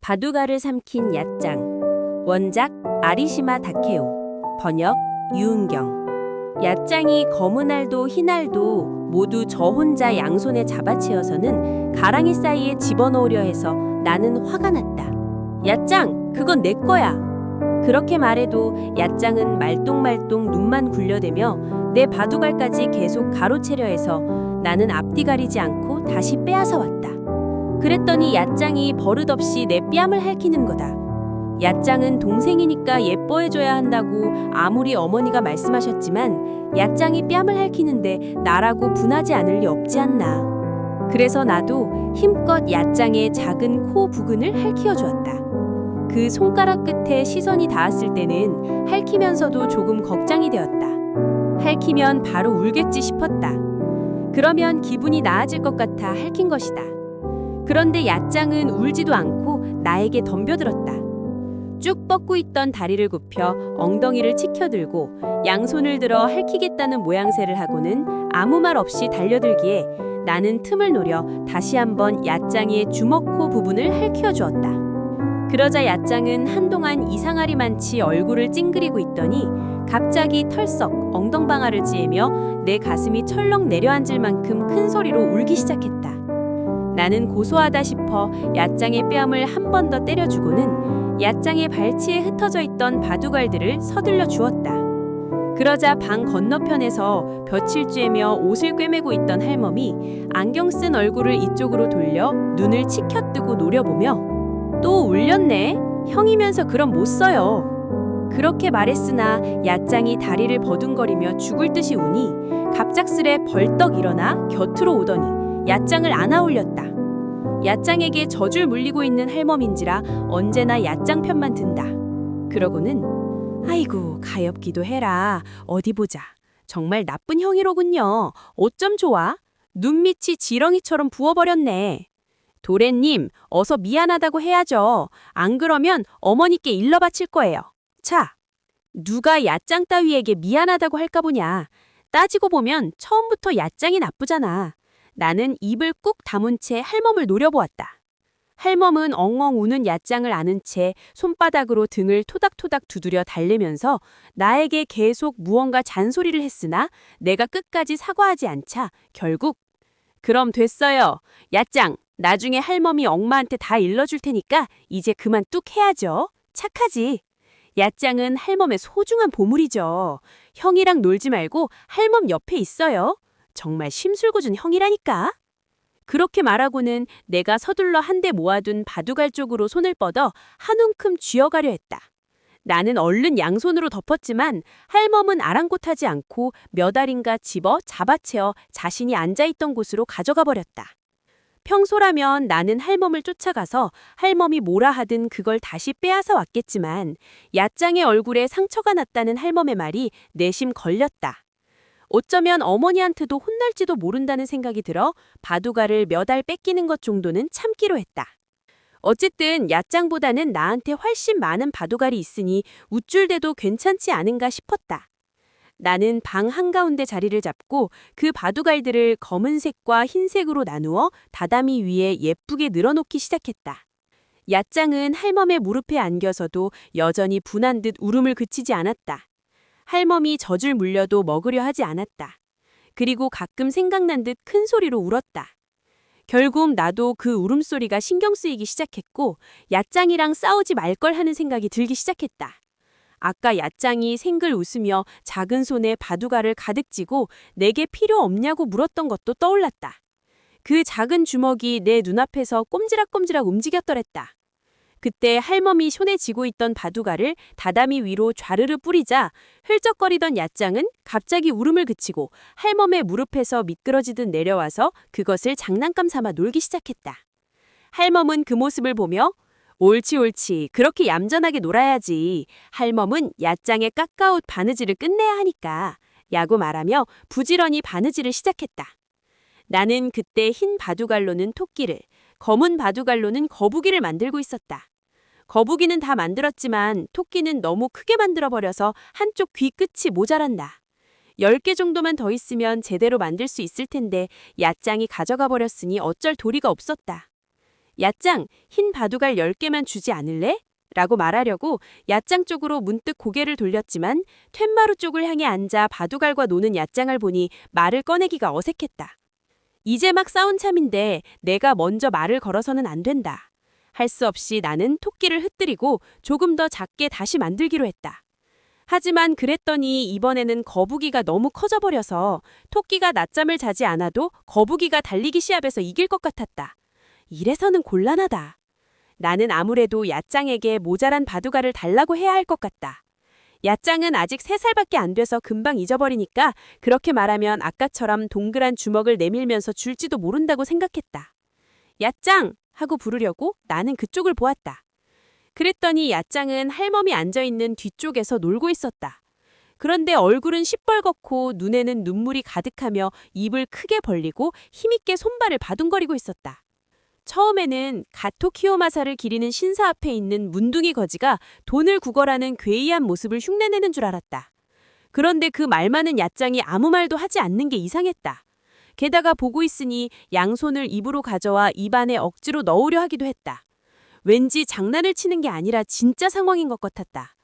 바둑알을 삼킨 얕장. 원작 아리시마 다케오. 번역 유은경. 얕장이 검은 알도 흰 알도 모두 저 혼자 양손에 잡아채어서는 가랑이 사이에 집어넣으려 해서 나는 화가 났다. 얕장, 그건 내 거야. 그렇게 말해도 얕장은 말똥말똥 눈만 굴려대며 내 바둑알까지 계속 가로채려 해서 나는 앞뒤 가리지 않고 다시 빼앗아 왔다. 그랬더니 얕장이 버릇없이 내 뺨을 핥히는 거다. 얕장은 동생이니까 예뻐해줘야 한다고 아무리 어머니가 말씀하셨지만 얕장이 뺨을 핥히는데 나라고 분하지 않을 리 없지 않나. 그래서 나도 힘껏 얕장의 작은 코 부근을 핥히어 주었다. 그 손가락 끝에 시선이 닿았을 때는 핥히면서도 조금 걱정이 되었다. 핥히면 바로 울겠지 싶었다. 그러면 기분이 나아질 것 같아 핥힌 것이다. 그런데 얕장은 울지도 않고 나에게 덤벼들었다. 쭉 뻗고 있던 다리를 굽혀 엉덩이를 치켜들고 양손을 들어 핥히겠다는 모양새를 하고는 아무 말 없이 달려들기에 나는 틈을 노려 다시 한번 얕장의 주먹코 부분을 핥혀 주었다. 그러자 얕장은 한동안 이상하리만치 얼굴을 찡그리고 있더니 갑자기 털썩 엉덩방아를 찌으며 내 가슴이 철렁 내려앉을 만큼 큰 소리로 울기 시작했다. 나는 고소하다 싶어 얕장의 뺨을 한 번 더 때려주고는 얕장의 발치에 흩어져 있던 바둑알들을 서둘러 주었다. 그러자 방 건너편에서 볕을 쬐며 옷을 꿰매고 있던 할멈이 안경 쓴 얼굴을 이쪽으로 돌려 눈을 치켜뜨고 노려보며 또 울렸네. 형이면서 그럼 못 써요. 그렇게 말했으나 얕장이 다리를 버둥거리며 죽을 듯이 우니 갑작스레 벌떡 일어나 곁으로 오더니 얕장을 안아올렸다. 얕장에게 젖을 물리고 있는 할멈인지라 언제나 얕장 편만 든다. 그러고는 아이고 가엾기도 해라. 어디 보자. 정말 나쁜 형이로군요. 어쩜 좋아? 눈밑이 지렁이처럼 부어버렸네. 도련님, 어서 미안하다고 해야죠. 안 그러면 어머니께 일러 바칠 거예요. 자, 누가 얕장 따위에게 미안하다고 할까 보냐. 따지고 보면 처음부터 얕장이 나쁘잖아. 나는 입을 꾹 다문 채 할멈을 노려보았다. 할멈은 엉엉 우는 얕장을 안은 채 손바닥으로 등을 토닥토닥 두드려 달래면서 나에게 계속 무언가 잔소리를 했으나 내가 끝까지 사과하지 않자 결국 그럼 됐어요. 얕장, 나중에 할멈이 엄마한테 다 일러줄 테니까 이제 그만 뚝 해야죠. 착하지. 얕장은 할멈의 소중한 보물이죠. 형이랑 놀지 말고 할멈 옆에 있어요. 정말 심술궂은 형이라니까. 그렇게 말하고는 내가 서둘러 한데 모아둔 바둑알 쪽으로 손을 뻗어 한 움큼 쥐어가려 했다. 나는 얼른 양손으로 덮었지만 할멈은 아랑곳하지 않고 몇 알인가 집어 잡아채어 자신이 앉아있던 곳으로 가져가 버렸다. 평소라면 나는 할멈을 쫓아가서 할멈이 뭐라 하든 그걸 다시 빼앗아 왔겠지만 얕장의 얼굴에 상처가 났다는 할멈의 말이 내심 걸렸다. 어쩌면 어머니한테도 혼날지도 모른다는 생각이 들어 바둑알을 몇 알 뺏기는 것 정도는 참기로 했다. 어쨌든 얕장보다는 나한테 훨씬 많은 바둑알이 있으니 우쭐대도 괜찮지 않은가 싶었다. 나는 방 한가운데 자리를 잡고 그 바둑알들을 검은색과 흰색으로 나누어 다다미 위에 예쁘게 늘어놓기 시작했다. 얕장은 할멈의 무릎에 안겨서도 여전히 분한 듯 울음을 그치지 않았다. 할멈이 젖을 물려도 먹으려 하지 않았다. 그리고 가끔 생각난 듯 큰 소리로 울었다. 결국 나도 그 울음소리가 신경 쓰이기 시작했고 얕장이랑 싸우지 말 걸 하는 생각이 들기 시작했다. 아까 얕장이 생글 웃으며 작은 손에 바둑알을 가득 쥐고 내게 필요 없냐고 물었던 것도 떠올랐다. 그 작은 주먹이 내 눈앞에서 꼼지락꼼지락 움직였더랬다. 그때 할멈이 손에 쥐고 있던 바둑알을 다다미 위로 좌르르 뿌리자 흘쩍거리던 얕장은 갑자기 울음을 그치고 할멈의 무릎에서 미끄러지듯 내려와서 그것을 장난감 삼아 놀기 시작했다. 할멈은 그 모습을 보며 옳지 옳지 그렇게 얌전하게 놀아야지. 할멈은 얕장의 깎아옷 바느질을 끝내야 하니까 야구 말하며 부지런히 바느질을 시작했다. 나는 그때 흰 바둑알로는 토끼를, 검은 바둑알로는 거북이를 만들고 있었다. 거북이는 다 만들었지만 토끼는 너무 크게 만들어버려서 한쪽 귀 끝이 모자란다. 10개 정도만 더 있으면 제대로 만들 수 있을 텐데 얕장이 가져가 버렸으니 어쩔 도리가 없었다. 얕장, 흰 바둑알 10개만 주지 않을래? 라고 말하려고 얕장 쪽으로 문득 고개를 돌렸지만 툇마루 쪽을 향해 앉아 바둑알과 노는 얕장을 보니 말을 꺼내기가 어색했다. 이제 막 싸운 참인데 내가 먼저 말을 걸어서는 안 된다. 할 수 없이 나는 토끼를 흩뜨리고 조금 더 작게 다시 만들기로 했다. 하지만 그랬더니 이번에는 거북이가 너무 커져버려서 토끼가 낮잠을 자지 않아도 거북이가 달리기 시합에서 이길 것 같았다. 이래서는 곤란하다. 나는 아무래도 얕장에게 모자란 바둑알을 달라고 해야 할 것 같다. 얕장은 아직 3살밖에 안 돼서 금방 잊어버리니까 그렇게 말하면 아까처럼 동그란 주먹을 내밀면서 줄지도 모른다고 생각했다. 얕장! 하고 부르려고 나는 그쪽을 보았다. 그랬더니 얕장은 할멈이 앉아있는 뒤쪽에서 놀고 있었다. 그런데 얼굴은 시뻘겋고 눈에는 눈물이 가득하며 입을 크게 벌리고 힘있게 손발을 바둥거리고 있었다. 처음에는 가토키오마사를 기리는 신사 앞에 있는 문둥이 거지가 돈을 구걸하는 괴이한 모습을 흉내내는 줄 알았다. 그런데 그 말 많은 얕장이 아무 말도 하지 않는 게 이상했다. 게다가 보고 있으니 양손을 입으로 가져와 입안에 억지로 넣으려 하기도 했다. 왠지 장난을 치는 게 아니라 진짜 상황인 것 같았다.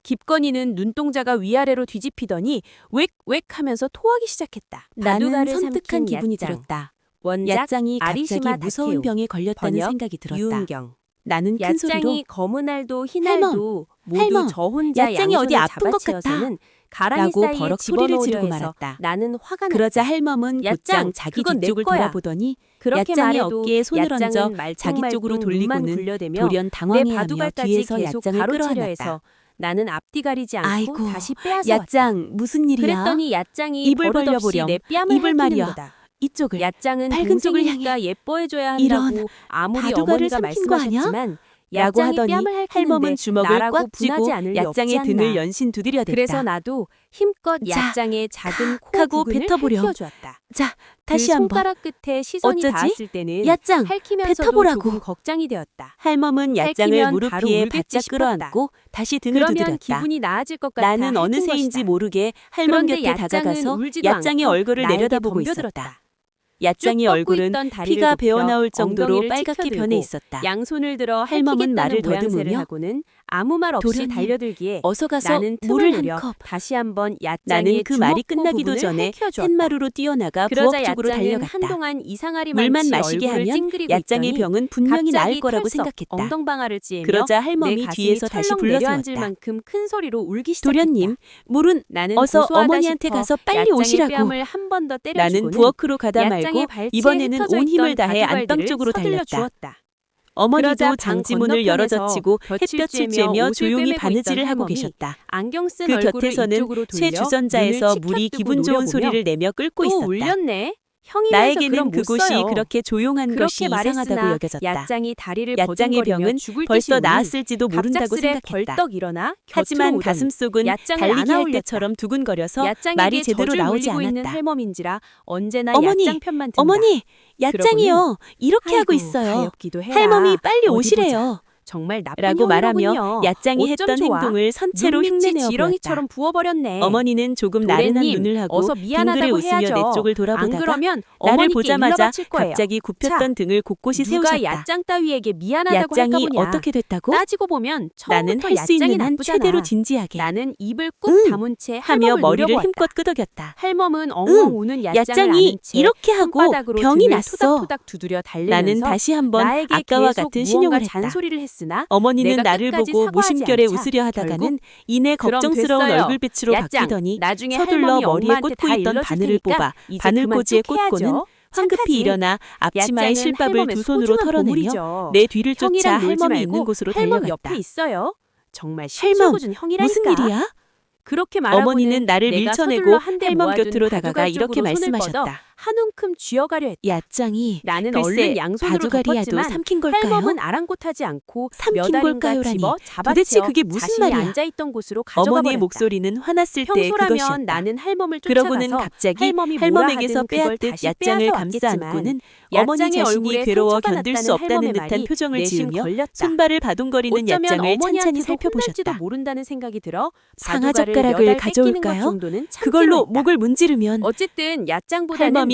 깊건이는 눈동자가 위아래로 뒤집히더니 웩웩 하면서 토하기 시작했다. 나는 섬뜩한 기분이 들었다. 원작 얕장이 갑자기 아리시마 무서운 다케오. 병에 걸렸다는 번역 생각이 들었다. 유은경. 나는 큰 소리로 얕장이 검은 알도 흰 알도 모두 할멈, 저 혼자 얕장이 어디 양손에 아픈 것 잡아채어서는 가랑이 라고 사이에 버럭 소리를 집어넣으려 지르고 해서 말았다. 나는 화가 났다. 그러자 할멈은 얕장, 곧장 자기 그건 내 뒤쪽을 거야. 돌아보더니 그렇게 얕장의 말해도 어깨에 손을 얹어 얕장은 자기 쪽으로 눈만 돌리고는 굴려대며 돌연 내 당황해하며 바둑알까지 뒤에서 계속 얕장을 가로채려 끌어안았다. 해서 나는 앞뒤 가리지 않고 아이고, 다시 빼앗아 왔다. ят장 무슨 일이야? 그랬더니 얕장이 입을 버릇없이 벌려보렴. 내 뺨을 입을 핥는 말이야. 거다. 이쪽을 얕장은 밝은 쪽을 동생이니까 예뻐해줘야 이런 한다고 아무리 바둑알을 어머니가 삼킨 거 아니야? 말씀하셨지만 라고 얕장이 하더니 뺨을 핥는데 할멈은 주먹을 나라고 꽉 쥐고 분하지 않을 리 없지 얕장의 않나. 등을 연신 두드려댔다. 그래서 나도 힘껏 자, 얕장의 작은 코 하고 부근을 뱉어보렴. 핥혀주었다. 자, 다시 그 한번. 손가락 끝에 시선이 어쩌지? 닿았을 때는 얕장, 핥히면서도 뱉어보라고. 조금 걱정이 되었다. 할멈은 얕장을 핥히면 무릎 바로 위에 울겠지 바짝 싶었다. 끌어안고 다시 등을 그러면 두드렸다. 기분이 나아질 것 같아 나는 어느 했던 새인지 것이다. 모르게 할멈 그런데 곁에 얕장은 다가가서 울지도 얕장의 않고 얼굴을 나에게 내려다보고 덤벼들었다. 있었다. 얕장의 쭉 뻗고 얼굴은 있던 다리를 피가 굽혀 배어나올 정도로 엉덩이를 빨갛게 치켜들고 변해 있었다. 양손을 들어 할멈은 말을 핥히겠다는 모양새를 더듬으며 하고는 아무 말 없이 도련님, 달려들기에 어서 가서 나는 물을 틈을 한 노려 컵. 다시 한번 얕장의 나는 그 말이 주먹코 끝나기도 부분을 전에 핥혀주었다. 툇마루로 뛰어나가 그러자 부엌 쪽으로 얕장은 달려갔다. 한동안 이상하리 물만 많지 마시게 얼굴을 하면 찡그리고 얕장의 있더니 병은 분명히 나을 갑자기 거라고 털썩 생각했다. 엉덩방아를 찌으며 그러자 내 할멈이 가슴이 뒤에서 다시 철렁 불러세웠다. 내려앉을 만큼 큰 소리로 울기 시작했다. 도련님, 물은 나는 어서 고소하다 어머니한테 싶어 가서 빨리 얕장의 오시라고. 뺨을 한 번 더 때려주고는 나는 부엌으로 가다 얕장의 말고 발치에 이번에는 흩어져 온 힘을 있던 다해 바둑알들을 안방 쪽으로 서둘러 달렸다. 주었다. 어머니도 그러자 방 장지문을 열어젖히고 건너편에서 햇볕을 쬐며 쬐며 옷을 조용히 꿰매고 바느질을 있던 하고 할멈이 계셨다. 안경 쓴 그 얼굴을 곁에서는 이쪽으로 쇠 돌려 주전자에서 눈을 물이 치켜뜨고 기분 좋은 노려보며 소리를 내며 끓고 또 있었다. 울렸네. 형이면서 나에게는 그럼 못 그곳이 써요. 그렇게 조용한 것이 그렇게 이상하다고 말했으나 여겨졌다. 얕장이 다리를 얕장의 버둥거리며 병은 죽을 듯이 벌써 우니 나았을지도 모른다고 갑작스레 생각했다. 벌떡 일어나 하지만 곁으로 오더니 가슴속은 얕장을 달리기 할 안아올렸다. 때처럼 두근거려서 얕장에게 말이 제대로 젖을 나오지 물리고 있는 않았다. 할멈인지라 언제나 어머니, 얕장 편만 든다. 어머니, 얕장이요. 이렇게 하고 아이고, 있어요. 가엾기도 해라. 할멈이 빨리 어디 오시래요. 정말 나쁜 라고 말하며 형이로군요. 얕장이 어쩜 했던 좋아. 행동을 선체로 눈밑이 흉내내어 보였다. 지렁이처럼 부어버렸네. 어머니는 조금 나른한 도련님, 눈을 하고 어서 빙그레 미안하다고 웃으며 해야죠. 내 쪽을 안 돌아보다가 그러면 나를 어머니께 보자마자 일러바칠 거예요. 갑자기 굽혔던 등을 곳곳이 누가 세우셨다. 얕장 따위에게 미안하다고 할까 얕장이 보냐. 어떻게 됐다고? 따지고 보면 나는 처음부터 할 수 얕장이 있는 한 나쁘잖아. 최대로 진지하게 나는 입을 꾹 응, 다문 채 하며 할멈을 머리를 노려보았다. 힘껏 끄덕였다. 할멈은 엉엉 우는 얕장을 얕장이 안은 채 이렇게 하고 손바닥으로 병이 등을 났어. 토닥토닥 두드려 달리면서 나는 다시 한번 나에게 아까와 계속 같은 무언가 신용을 했다. 잔소리를 했으나 어머니는 내가 나를 끝까지 보고 사과하지 무심결에 않자 웃으려 하다가는 결국 이내 그럼 걱정스러운 됐어요. 얼굴빛으로 얕장, 바뀌더니 나중에 서둘러 할머니 머리에 엄마한테 꽂고 다 있던 일러줄 바늘을 테니까 뽑아 이제 바늘꽂이에 그만 쭉 꽂고는 해야죠. 황급히 착하지. 일어나 앞치마의 얕장은 실밥을 할멈의 두 손으로 소중한 털어내며 보물이죠. 내 뒤를 쫓아 형이랑 놀지 할멈이 말고 있는 곳으로 할멈 달려갔다. 옆에 있어요. 정말 할멈, 실수궂은 형이라니까. 무슨 일이야? 그렇게 말하고는 어머니는 나를 내가 밀쳐내고 서둘러 한대 할멈 모아둔 곁으로 다가가 바둑알 이렇게 쪽으로 손을 뻗어 말씀하셨다. 한 움큼 쥐어가려 했다. 얕장이 나는 글쎄 얼른 양손으로 바둑알이야도 덮었지만 삼킨 걸까요? 할멈은 아랑곳하지 않고 삼킨 몇 알인가 걸까요라니. 집어 도대체 잡아채어 그게 무슨 자신이 말이야? 앉아있던 곳으로 가져가 어머니의 버렸다. 목소리는 화났을 때 그것이었다. 평소라면 나는 할멈을 그러고는 쫓아가서 갑자기 할멈이 뭐라 할멈에게서 하든 그걸 빼앗듯 다시 얕장을 빼앗아 감싸 왔겠지만 안고는 어머니 얕장의 자신이 얼굴에 괴로워 상처가 견딜 수 났다는 없다는 할멈의 듯한 말이 표정을 내심 지으며 걸렸다. 손발을 바둥거리는 어쩌면 얕장을 찬찬히 어머니한테도 살펴보셨다. 혼날지도 모른다는 생각이 들어 상아젓가락을 바둑알을 몇 알 뺏기는 것 가져올까요? 정도는 참기로 그걸로 했다. 목을 문지르면 어쨌든 얕장보다는 할멈이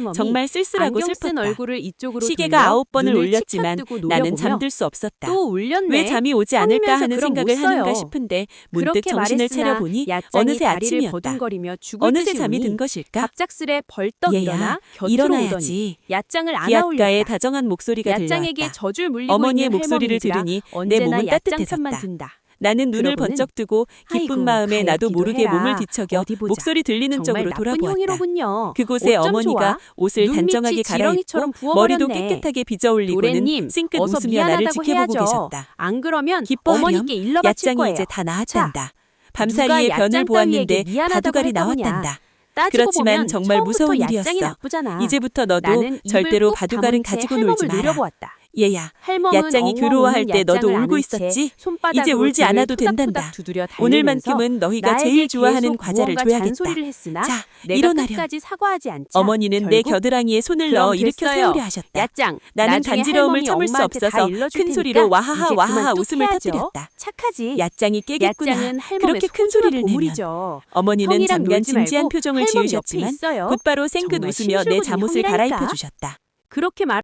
할멈이 정말 쓸쓸하고 안경 쓴 슬펐다. 얼굴을 이쪽으로 시계가 돌려 9번을 눈을 울렸지만 치켜뜨고 나는 노려보며 잠들 수 없었다. 또 울렸네. 왜 잠이 오지 않을까 성이면서 하는 그럼 생각을 못 하는가 써요. 싶은데 문득 그렇게 정신을 말했으나 차려보니 야짱이 어느새 다리를 아침이었다. 버둥거리며 죽을 어느새 듯이 잠이 우니 든 것일까? 갑작스레 벌떡 얘야, 일어나 곁으로 오더니 일어나야지. 야짱을 기얏가의 안아올렸다. 다정한 목소리가 야짱에게 들려왔다. 젖을 물리고 어머니의 있는 목소리를 할멈인지라 들으니 내 언제나 몸은 야짱 편만 따뜻해졌다. 든다. 나는 눈을 그러고는 번쩍 뜨고 기쁜 아이고, 마음에 나도 가요, 모르게 기도해라. 몸을 뒤척여 어디 보자. 목소리 들리는 정말 쪽으로 나쁜 돌아보았다. 형이로군요. 그곳에 어쩜 어머니가 좋아? 옷을 눈 단정하게 밑이 지렁이처럼 갈아입고 머리도 부어버렸네. 깨끗하게 빚어 올리고는 노래님, 싱긋 어서 웃으며 나를 미안하다고 지켜보고 해야죠. 계셨다. 안 그러면 기뻐하렴. 어머니께 일러 바칠 얕장이 거예요. 이제 다 나았단다. 누가 밤사이에 변을 얕장 보았는데 따위에게 미안하다고 바둑알이 할 거냐. 나왔단다. 따지고 그렇지만 보면 정말 처음부터 무서운 얕장이 일이었어. 나쁘잖아. 이제부터 너도 나는 입을 절대로 꾹 바둑알은 다문 채 가지고 할멈을 놀지 마라. 노려보았다. 얘야, 할멈은 얕장이 엉엉 괴로워할 우는 때 너도 얕장을 울고 안은 채 있었지? 손바닥으로 이제 울지 등을 않아도 토닥토닥 된단다. 두드려 달리면서 오늘만큼은 너희가 제일 나에게 좋아하는 계속 과자를 무언가 줘야겠다. 잔소리를 했으나 자, 내가 일어나렴. 끝까지 사과하지 않자 어머니는 내 결국 겨드랑이에 손을 넣어 그럼 일으켜 됐어요. 세우려 하셨다. 얕장, 나는 나중에 간지러움을 할멈이 참을 수 엄마한테 다 없어서 일러줄 큰 테니까 소리로 와하하 이제 와하하 그만 뚝 웃음을 해야죠. 터뜨렸다. 착하지. 얕장이 깨겠구나. 얕장은 할멈의 그렇게 큰 소리를 내면. 보물이죠. 어머니는 형이랑 잠깐 놀지 진지한 말고 표정을 할멈 옆에 지으셨지만 있어요. 곧바로 생긋 정말 웃으며 내 심술궂은 잠옷을 형이라니까. 갈아입혀 주셨다. 그렇게 말